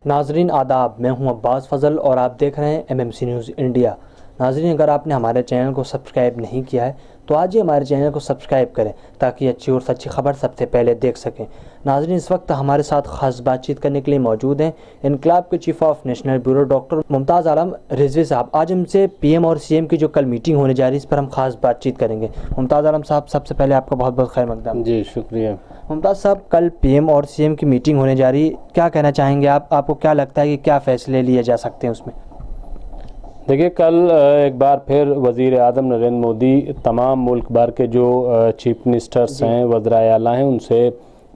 नाजरीन आदाब, मैं हूं अब्बास फ़ज़ल और आप देख रहे हैं MMC न्यूज़ इंडिया। नाजरीन, अगर आपने हमारे चैनल को सब्सक्राइब नहीं किया है तो आज ही हमारे चैनल को सब्सक्राइब करें ताकि अच्छी और सच्ची खबर सबसे पहले देख सकें। नाजरीन, इस वक्त हमारे साथ ख़ास बातचीत करने के लिए मौजूद हैं इनकलाब के chief of national bureau doctor Mumtaz Alam Rizvi साहब। आज हमसे PM और CM की जो कल मीटिंग होने जा रही है, इस पर हम खास बातचीत करेंगे। मुमताज़ आलम साहब, सबसे पहले आपका बहुत बहुत खैर मकदम। जी शुक्रिया। मुमताज़ साहब, कल PM और CM की मीटिंग होने जा रही है, क्या कहना चाहेंगे आप? आपको क्या लगता है कि क्या फ़ैसले लिए जा सकते हैं उसमें? देखिए, कल एक बार फिर वज़ीर आज़म नरेंद्र मोदी तमाम मुल्क भर के जो चीफ मिनिस्टर्स हैं, वज़राए आला हैं, उनसे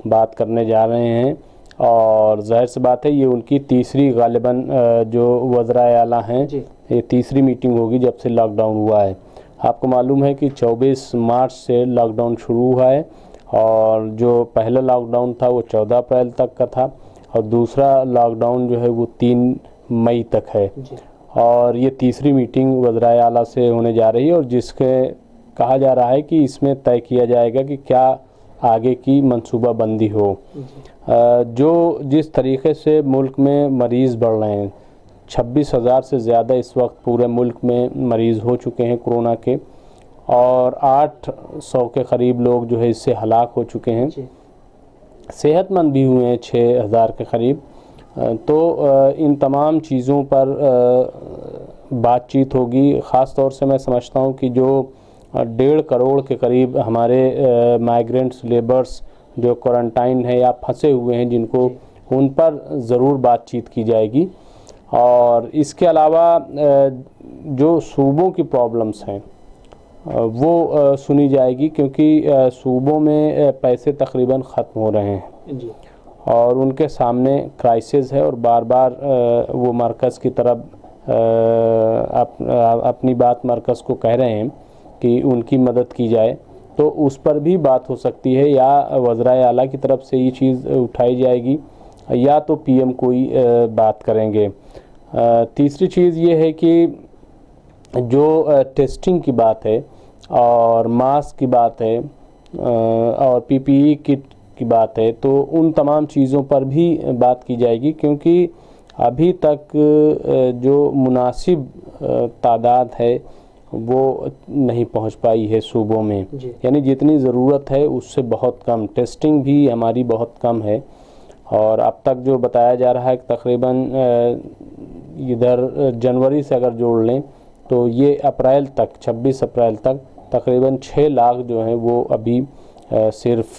बात करने जा रहे हैं। और ज़ाहिर सी बात है, ये उनकी तीसरी गालिबन जो वज़राए आला हैं, ये तीसरी मीटिंग होगी जब से लॉकडाउन हुआ है। आपको मालूम है कि 24 मार्च से लॉकडाउन शुरू हुआ है और जो पहला लॉकडाउन था वो 14 अप्रैल तक का था और दूसरा लॉकडाउन जो है वो 3 मई तक है। और ये तीसरी मीटिंग वज़राए आला से होने जा रही है और जिसके कहा जा रहा है कि इसमें तय किया जाएगा कि क्या आगे की मंसूबाबंदी हो। जो जिस तरीके से मुल्क में मरीज़ बढ़ रहे हैं, 26,000 से ज़्यादा इस वक्त पूरे मुल्क में मरीज़ हो चुके हैं कोरोना के और 800 के करीब लोग जो है इससे हलाक हो चुके हैं। सेहतमंद भी हुए हैं 6,000 के करीब। तो इन तमाम चीज़ों पर बातचीत होगी। ख़ास तौर से मैं समझता हूँ कि जो 1.5 करोड़ के करीब हमारे माइग्रेंट्स लेबर्स जो क्वारंटाइन है या फंसे हुए हैं, जिनको उन पर ज़रूर बातचीत की जाएगी। और इसके अलावा जो सूबों की प्रॉब्लम्स हैं वो सुनी जाएगी, क्योंकि सूबों में पैसे तकरीबन ख़त्म हो रहे हैं और उनके सामने क्राइसिस है और बार बार वो मरकज़ की तरफ अपनी बात मरकज़ को कह रहे हैं कि उनकी मदद की जाए। तो उस पर भी बात हो सकती है, या वज़राए आला की तरफ से ये चीज़ उठाई जाएगी या तो PM कोई बात करेंगे। तीसरी चीज़ ये है कि जो टेस्टिंग की बात है और मास्क की बात है और PPE किट की बात है, तो उन तमाम चीज़ों पर भी बात की जाएगी, क्योंकि अभी तक जो मुनासिब तादाद है वो नहीं पहुंच पाई है सूबों में। यानी जितनी ज़रूरत है उससे बहुत कम। टेस्टिंग भी हमारी बहुत कम है और अब तक जो बताया जा रहा है कि तकरीबन इधर जनवरी से अगर जोड़ लें तो ये अप्रैल तक, 26 अप्रैल तक तकरीबन 6 लाख जो हैं वो अभी सिर्फ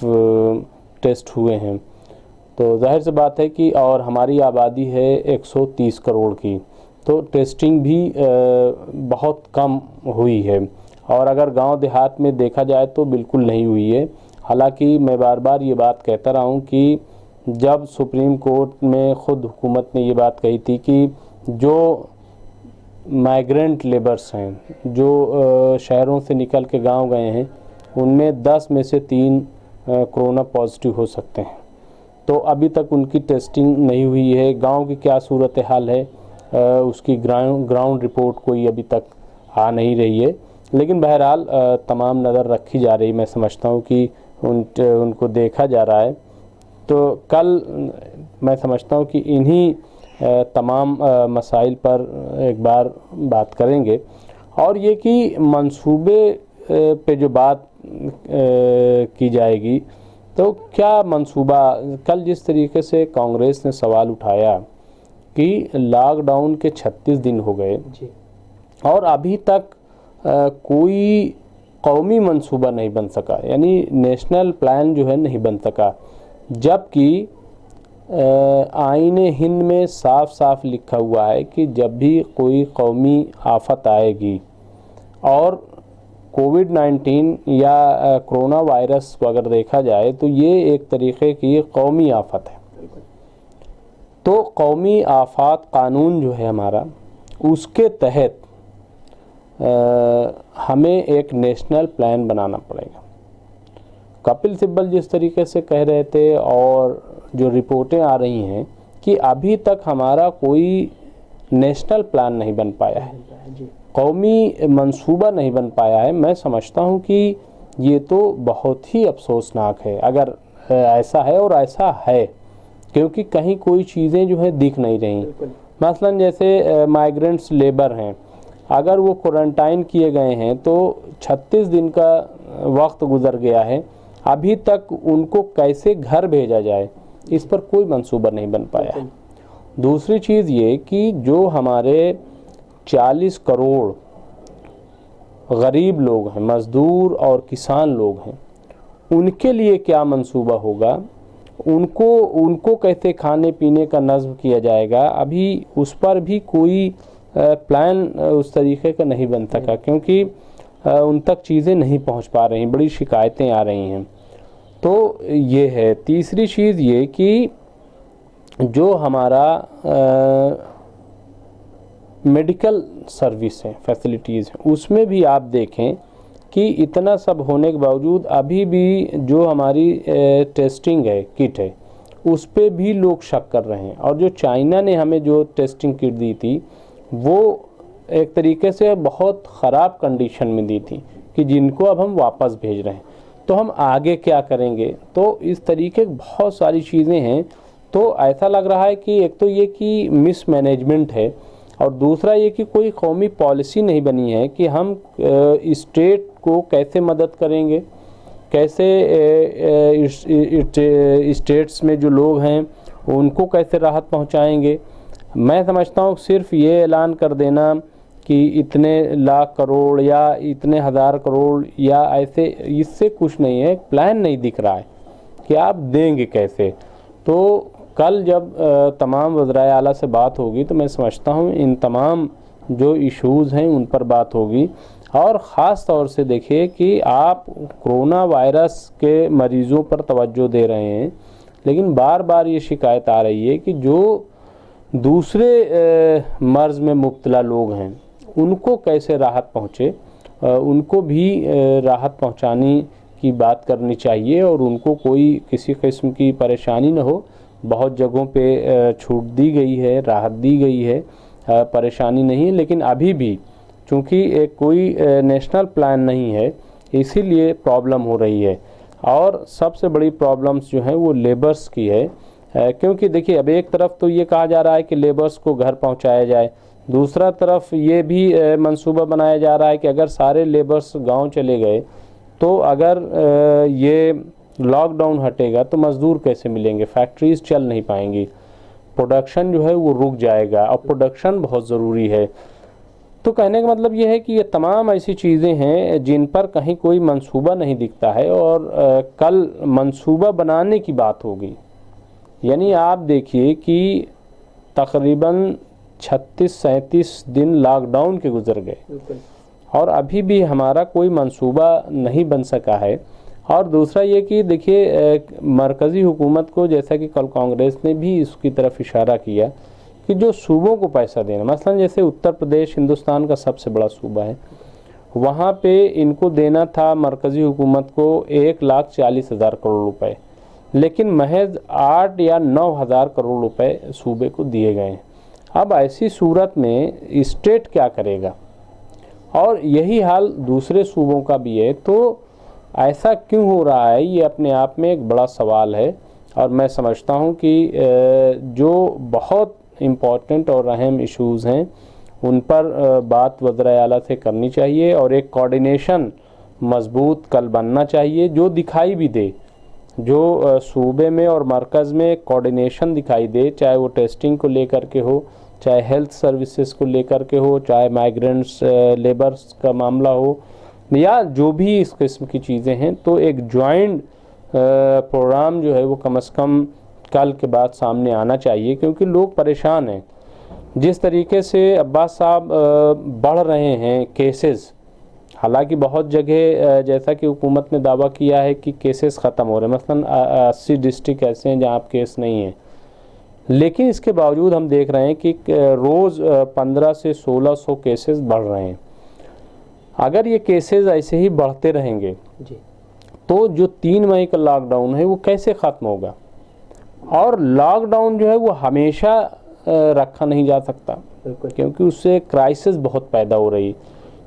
टेस्ट हुए हैं। तो जाहिर सी बात है कि और हमारी आबादी है 130 करोड़ की, तो टेस्टिंग भी बहुत कम हुई है। और अगर गांव देहात में देखा जाए तो बिल्कुल नहीं हुई है। हालांकि मैं बार बार ये बात कहता रहा हूँ कि जब सुप्रीम कोर्ट में ख़ुद हुकूमत ने ये बात कही थी कि जो माइग्रेंट लेबर्स हैं, जो शहरों से निकल के गांव गए हैं, उनमें 10 में से 3 कोरोना पॉजिटिव हो सकते हैं, तो अभी तक उनकी टेस्टिंग नहीं हुई है। गांव की क्या सूरत हाल है उसकी ग्राउंड रिपोर्ट कोई अभी तक आ नहीं रही है, लेकिन बहरहाल तमाम नज़र रखी जा रही। मैं समझता हूँ कि उनको देखा जा रहा है। तो कल मैं समझता हूँ कि इन्हीं तमाम मसाइल पर एक बार बात करेंगे। और ये कि मंसूबे पे जो बात की जाएगी, तो क्या मंसूबा, कल जिस तरीके से कांग्रेस ने सवाल उठाया कि लॉकडाउन के 36 दिन हो गए और अभी तक कोई कौमी मंसूबा नहीं बन सका, यानी नेशनल प्लान जो है नहीं बन सका, जबकि आईने हिंद में साफ साफ लिखा हुआ है कि जब भी कोई कौमी आफत आएगी, और कोविड-19 या कोरोना वायरस को अगर देखा जाए तो ये एक तरीक़े की कौमी आफत है। तो कौमी आफत कानून जो है हमारा, उसके तहत हमें एक नेशनल प्लान बनाना पड़ेगा। कपिल सिब्बल जिस तरीके से कह रहे थे और जो रिपोर्टें आ रही हैं कि अभी तक हमारा कोई नेशनल प्लान नहीं बन पाया है, कौमी मंसूबा नहीं बन पाया है, मैं समझता हूँ कि ये तो बहुत ही अफसोसनाक है अगर ऐसा है। और ऐसा है क्योंकि कहीं कोई चीज़ें जो है दिख नहीं रही। मसलन जैसे माइग्रेंट्स लेबर हैं, अगर वो क्वारंटाइन किए गए हैं तो 36 दिन का वक्त गुजर गया है, अभी तक उनको कैसे घर भेजा जाए इस पर कोई मंसूबा नहीं बन पाया है। दूसरी चीज़ ये कि जो हमारे 40 करोड़ गरीब लोग हैं, मज़दूर और किसान लोग हैं, उनके लिए क्या मंसूबा होगा, उनको कैसे खाने पीने का नज़्म किया जाएगा, अभी उस पर भी कोई प्लान उस तरीके का नहीं बन सका, क्योंकि उन तक चीज़ें नहीं पहुंच पा रही, बड़ी शिकायतें आ रही हैं। तो ये है। तीसरी चीज़ ये कि जो हमारा मेडिकल सर्विस है, फैसिलिटीज़ हैं, उसमें भी आप देखें कि इतना सब होने के बावजूद अभी भी जो हमारी टेस्टिंग है, किट है, उस पे भी लोग शक कर रहे हैं। और जो चाइना ने हमें जो टेस्टिंग किट दी थी वो एक तरीके से बहुत ख़राब कंडीशन में दी थी कि जिनको अब हम वापस भेज रहे हैं, तो हम आगे क्या करेंगे। तो इस तरीके की बहुत सारी चीज़ें हैं। तो ऐसा लग रहा है कि एक तो ये कि मिसमैनेजमेंट है, और दूसरा ये कि कोई कौमी पॉलिसी नहीं बनी है कि हम स्टेट को कैसे मदद करेंगे, कैसे स्टेट्स में जो लोग हैं उनको कैसे राहत पहुंचाएंगे। मैं समझता हूँ सिर्फ ये ऐलान कर देना कि इतने लाख करोड़ या इतने हज़ार करोड़ या ऐसे, इससे कुछ नहीं है। प्लान नहीं दिख रहा है कि आप देंगे कैसे। तो कल जब तमाम वज़राए आला से बात होगी तो मैं समझता हूँ इन तमाम जो इश्यूज़ हैं उन पर बात होगी। और ख़ास तौर से देखिए कि आप कोरोना वायरस के मरीज़ों पर तवज्जो दे रहे हैं, लेकिन बार बार ये शिकायत आ रही है कि जो दूसरे मर्ज़ में मुब्तला लोग हैं उनको कैसे राहत पहुँचे, उनको भी राहत पहुँचाने की बात करनी चाहिए और उनको कोई किसी किस्म की परेशानी न हो। बहुत जगहों पे छूट दी गई है, राहत दी गई है, परेशानी नहीं है, लेकिन अभी भी चूँकि एक कोई नेशनल प्लान नहीं है इसीलिए प्रॉब्लम हो रही है। और सबसे बड़ी प्रॉब्लम्स जो हैं वो लेबर्स की है, क्योंकि देखिए अब एक तरफ तो ये कहा जा रहा है कि लेबर्स को घर पहुंचाया जाए, दूसरा तरफ ये भी मंसूबा बनाया जा रहा है कि अगर सारे लेबर्स गांव चले गए तो अगर ये लॉकडाउन हटेगा तो मज़दूर कैसे मिलेंगे, फैक्ट्रीज़ चल नहीं पाएंगी, प्रोडक्शन जो है वो रुक जाएगा। और प्रोडक्शन बहुत ज़रूरी है। तो कहने का मतलब ये है कि ये तमाम ऐसी चीज़ें हैं जिन पर कहीं कोई मंसूबा नहीं दिखता है। और कल मंसूबा बनाने की बात होगी, यानी आप देखिए कि तकरीबन 36-37 दिन लॉकडाउन के गुजर गए और अभी भी हमारा कोई मंसूबा नहीं बन सका है। और दूसरा ये कि देखिए मरकज़ी हुकूमत को, जैसा कि कल कांग्रेस ने भी इसकी तरफ इशारा किया कि जो सूबों को पैसा देना, मसलन जैसे उत्तर प्रदेश हिंदुस्तान का सबसे बड़ा सूबा है, वहाँ पे इनको देना था मरकज़ी हुकूमत को 1,40,000 करोड़ रुपए, लेकिन महज 8 या 9 हज़ार करोड़ रुपए सूबे को दिए गए हैं। अब ऐसी सूरत में स्टेट क्या करेगा, और यही हाल दूसरे सूबों का भी है। तो ऐसा क्यों हो रहा है, ये अपने आप में एक बड़ा सवाल है। और मैं समझता हूँ कि जो बहुत इम्पॉर्टेंट और अहम इश्यूज़ हैं उन पर बात वज़राए आला से करनी चाहिए और एक कोऑर्डिनेशन मज़बूत कल बनना चाहिए जो दिखाई भी दे, जो सूबे में और मरकज़ में कोऑर्डिनेशन दिखाई दे, चाहे वो टेस्टिंग को लेकर के हो, चाहे हेल्थ सर्विसेज को लेकर के हो, चाहे माइग्रेंट्स लेबर्स का मामला हो, या जो भी इस किस्म की चीज़ें हैं। तो एक जॉइंट प्रोग्राम जो है वो कम से कम कल के बाद सामने आना चाहिए, क्योंकि लोग परेशान हैं। जिस तरीके से अब्बास साहब बढ़ रहे हैं केसेस, हालांकि बहुत जगह जैसा कि हुकूमत ने दावा किया है कि केसेस ख़त्म हो रहे हैं, मसलन 80 डिस्ट्रिक्ट ऐसे हैं जहां आप केस नहीं हैं, लेकिन इसके बावजूद हम देख रहे हैं कि रोज़ 1500 से 1600 केसेस बढ़ रहे हैं। अगर ये केसेस ऐसे ही बढ़ते रहेंगे जी, तो जो 3 मई का लॉकडाउन है वो कैसे ख़त्म होगा। और लॉकडाउन जो है वो हमेशा रखा नहीं जा सकता, क्योंकि उससे क्राइसिस बहुत पैदा हो रही।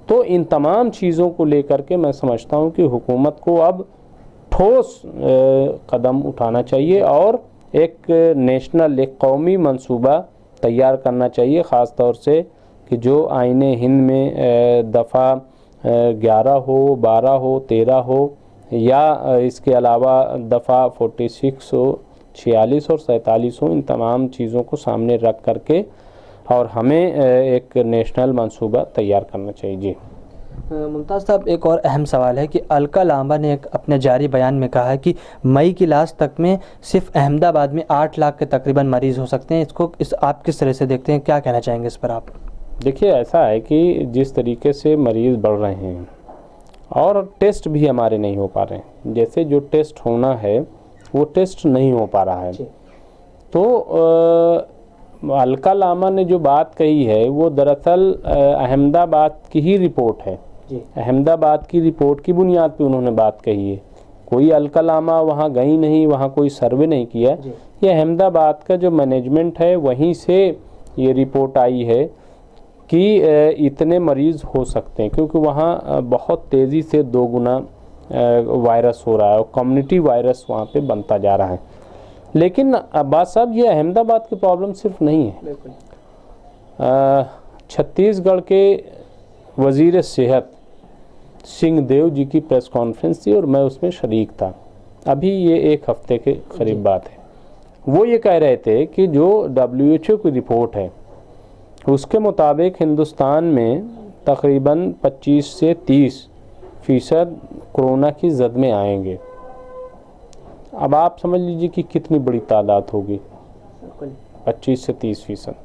तो इन तमाम चीज़ों को लेकर के मैं समझता हूँ कि हुकूमत को अब ठोस कदम उठाना चाहिए और एक नेशनल, एक कौमी मंसूबा तैयार करना चाहिए, ख़ास तौर से कि जो आईने हिंद में दफ़ा 11 हो, 12 हो, 13 हो, या इसके अलावा दफ़ा 46 हो, 46 और 47 हो, इन तमाम चीज़ों को सामने रख करके और हमें एक नेशनल मंसूबा तैयार करना चाहिए। जी मुमताज़ साहब, एक और अहम सवाल है कि अलका लांबा ने एक अपने जारी बयान में कहा है कि मई की लास्ट तक में सिर्फ अहमदाबाद में 8 लाख के तकरीबन मरीज़ हो सकते हैं। आप किस तरह से देखते हैं, क्या कहना चाहेंगे इस पर आप? देखिए, ऐसा है कि जिस तरीके से मरीज़ बढ़ रहे हैं और टेस्ट भी हमारे नहीं हो पा रहे हैं, जैसे जो टेस्ट होना है वो टेस्ट नहीं हो पा रहा है, तो अलका लांबा ने जो बात कही है वो दरअसल अहमदाबाद की ही रिपोर्ट है। अहमदाबाद की रिपोर्ट की बुनियाद पे उन्होंने बात कही है। कोई अलका लांबा वहाँ गई नहीं, वहाँ कोई सर्वे नहीं किया। ये अहमदाबाद का जो मैनेजमेंट है वहीं से ये रिपोर्ट आई है कि इतने मरीज़ हो सकते हैं, क्योंकि वहाँ बहुत तेज़ी से 2 गुना वायरस हो रहा है और कम्युनिटी वायरस वहाँ पे बनता जा रहा है। लेकिन बात साहब, ये अहमदाबाद की प्रॉब्लम सिर्फ नहीं है। छत्तीसगढ़ के वज़ीर सेहत सिंहदेव जी की प्रेस कॉन्फ्रेंस थी और मैं उसमें शरीक था, अभी ये 1 हफ्ते के करीब बात है। वो ये कह रहे थे कि जो WHO की रिपोर्ट है उसके मुताबिक हिंदुस्तान में तकरीबन 25 से 30% कोरोना की जद में आएंगे। अब आप समझ लीजिए कि कितनी बड़ी तादाद होगी, 25 से 30%।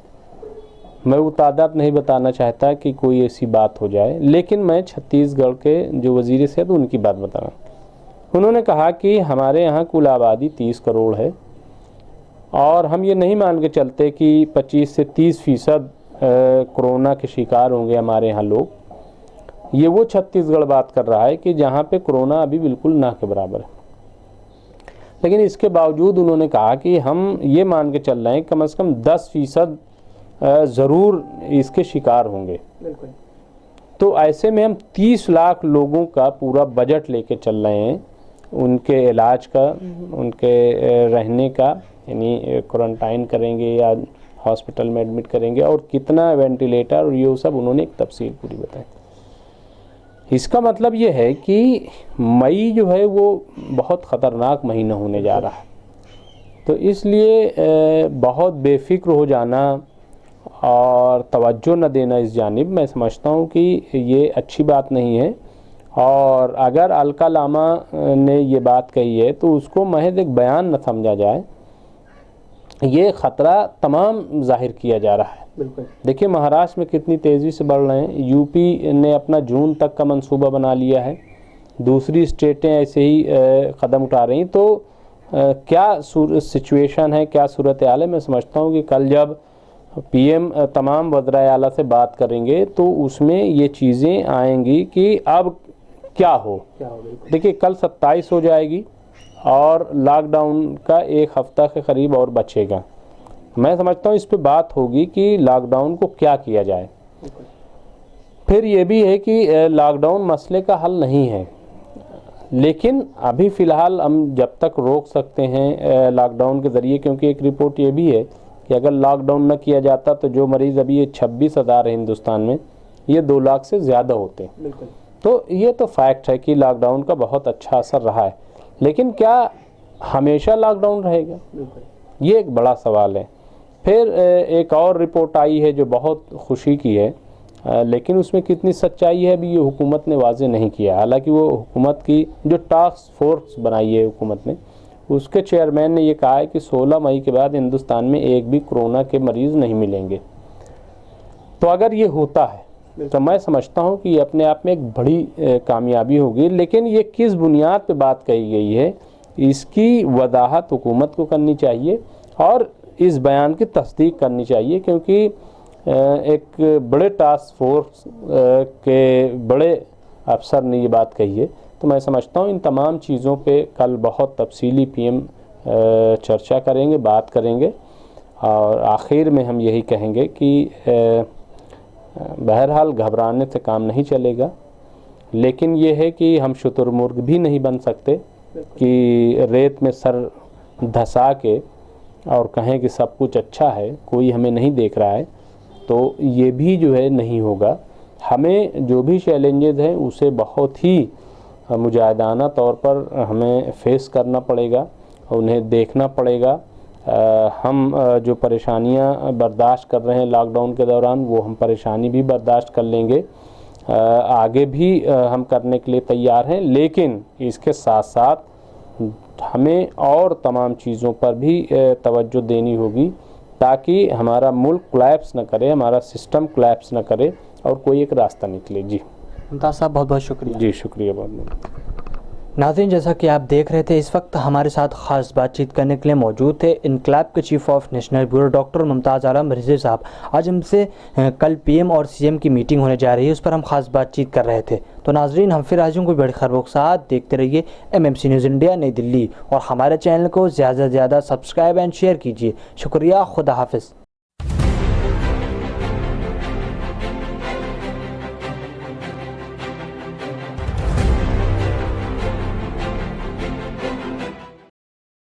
मैं वो तादाद नहीं बताना चाहता कि कोई ऐसी बात हो जाए, लेकिन मैं छत्तीसगढ़ के जो वज़ीर सेहत उनकी बात बता रहा हूँ। उन्होंने कहा कि हमारे यहाँ कुल आबादी 30 करोड़ है और हम ये नहीं मान के चलते कि 25 से 30% कोरोना के शिकार होंगे हमारे यहाँ लोग। ये वो छत्तीसगढ़ बात कर रहा है कि जहाँ पे कोरोना अभी बिल्कुल ना के बराबर है, लेकिन इसके बावजूद उन्होंने कहा कि हम ये मान के चल रहे हैं कम से कम 10% ज़रूर इसके शिकार होंगे। तो ऐसे में हम 30 लाख लोगों का पूरा बजट लेके चल रहे हैं, उनके इलाज का, उनके रहने का, यानी क्वारंटाइन करेंगे या हॉस्पिटल में एडमिट करेंगे, और कितना वेंटिलेटर और ये सब उन्होंने एक तफसील पूरी बताई। इसका मतलब ये है कि मई जो है वो बहुत ख़तरनाक महीना होने जा रहा है। तो इसलिए बहुत बेफिक्र हो जाना और तवज्जो न देना इस जानिब, मैं समझता हूँ कि ये अच्छी बात नहीं है। और अगर अलका लांबा ने ये बात कही है तो उसको महज एक बयान न समझा जाए, ये ख़तरा तमाम जाहिर किया जा रहा है। बिल्कुल। देखिए, महाराष्ट्र में कितनी तेज़ी से बढ़ रहे हैं, यूपी ने अपना जून तक का मंसूबा बना लिया है, दूसरी स्टेटें ऐसे ही क़दम उठा रही। तो क्या सिचुएशन है, क्या सूरत हाल है, मैं समझता हूँ कि कल जब PM तमाम वज़राए आला से बात करेंगे तो उसमें ये चीज़ें आएंगी कि अब क्या हो। देखिए, कल 27 हो जाएगी और लॉकडाउन का 1 हफ्ता के करीब और बचेगा। मैं समझता हूँ इस पे बात होगी कि लॉकडाउन को क्या किया जाए। फिर ये भी है कि लॉकडाउन मसले का हल नहीं है, लेकिन अभी फ़िलहाल हम जब तक रोक सकते हैं लॉकडाउन के ज़रिए, क्योंकि एक रिपोर्ट ये भी है कि अगर लॉकडाउन न किया जाता तो जो मरीज़ अभी ये 26,000 है हिंदुस्तान में, ये 2 लाख से ज़्यादा होते। तो ये तो फैक्ट है कि लॉकडाउन का बहुत अच्छा असर रहा है, लेकिन क्या हमेशा लॉकडाउन रहेगा, ये एक बड़ा सवाल है। फिर एक और रिपोर्ट आई है जो बहुत खुशी की है, लेकिन उसमें कितनी सच्चाई है अभी ये हुकूमत ने वाज़े नहीं किया। हालांकि वो हुकूमत की जो टास्क फोर्स बनाई है हुकूमत ने, उसके चेयरमैन ने ये कहा है कि 16 मई के बाद हिंदुस्तान में एक भी कोरोना के मरीज़ नहीं मिलेंगे। तो अगर ये होता है तो मैं समझता हूँ कि ये अपने आप में एक बड़ी कामयाबी होगी। लेकिन ये किस बुनियाद पे बात कही गई है, इसकी वजाहत हुकूमत को करनी चाहिए और इस बयान की तस्दीक करनी चाहिए, क्योंकि एक बड़े टास्क फोर्स के बड़े अफसर ने ये बात कही है। तो मैं समझता हूँ इन तमाम चीज़ों पे कल बहुत तफसीली PM चर्चा करेंगे, बात करेंगे, और आखिर में हम यही कहेंगे कि बहरहाल घबराने से काम नहीं चलेगा, लेकिन ये है कि हम शुतुरमुर्ग भी नहीं बन सकते कि रेत में सर धंसा के और कहें कि सब कुछ अच्छा है, कोई हमें नहीं देख रहा है, तो ये भी जो है नहीं होगा। हमें जो भी चैलेंजेस हैं उसे बहुत ही मुजाहिदाना तौर पर हमें फेस करना पड़ेगा, उन्हें देखना पड़ेगा। हम जो परेशानियां बर्दाश्त कर रहे हैं लॉकडाउन के दौरान, वो हम परेशानी भी बर्दाश्त कर लेंगे, आगे भी हम करने के लिए तैयार हैं। लेकिन इसके साथ साथ हमें और तमाम चीज़ों पर भी तवज्जो देनी होगी ताकि हमारा मुल्क कोलैप्स न करे, हमारा सिस्टम कोलैप्स न करे और कोई एक रास्ता निकले। जी मुमताज़ साहब, बहुत बहुत शुक्रिया। जी शुक्रिया बहुत बहुत। नाज़रीन, जैसा कि आप देख रहे थे, इस वक्त हमारे साथ ख़ास बातचीत करने के लिए मौजूद थे इनकलाब के chief of national bureau doctor Mumtaz Alam Rizvi साहब। आज हमसे कल पीएम और सीएम की मीटिंग होने जा रही है, उस पर हम ख़ास बातचीत कर रहे थे। तो नाज़रीन, हम फिर आज कोई बड़ी खबरों के साथ देखते रहिए MMC न्यूज़ इंडिया नई दिल्ली, और हमारे चैनल को ज़्यादा से ज़्यादा सब्सक्राइब एंड शेयर कीजिए। शुक्रिया, खुदा हाफ़िज़।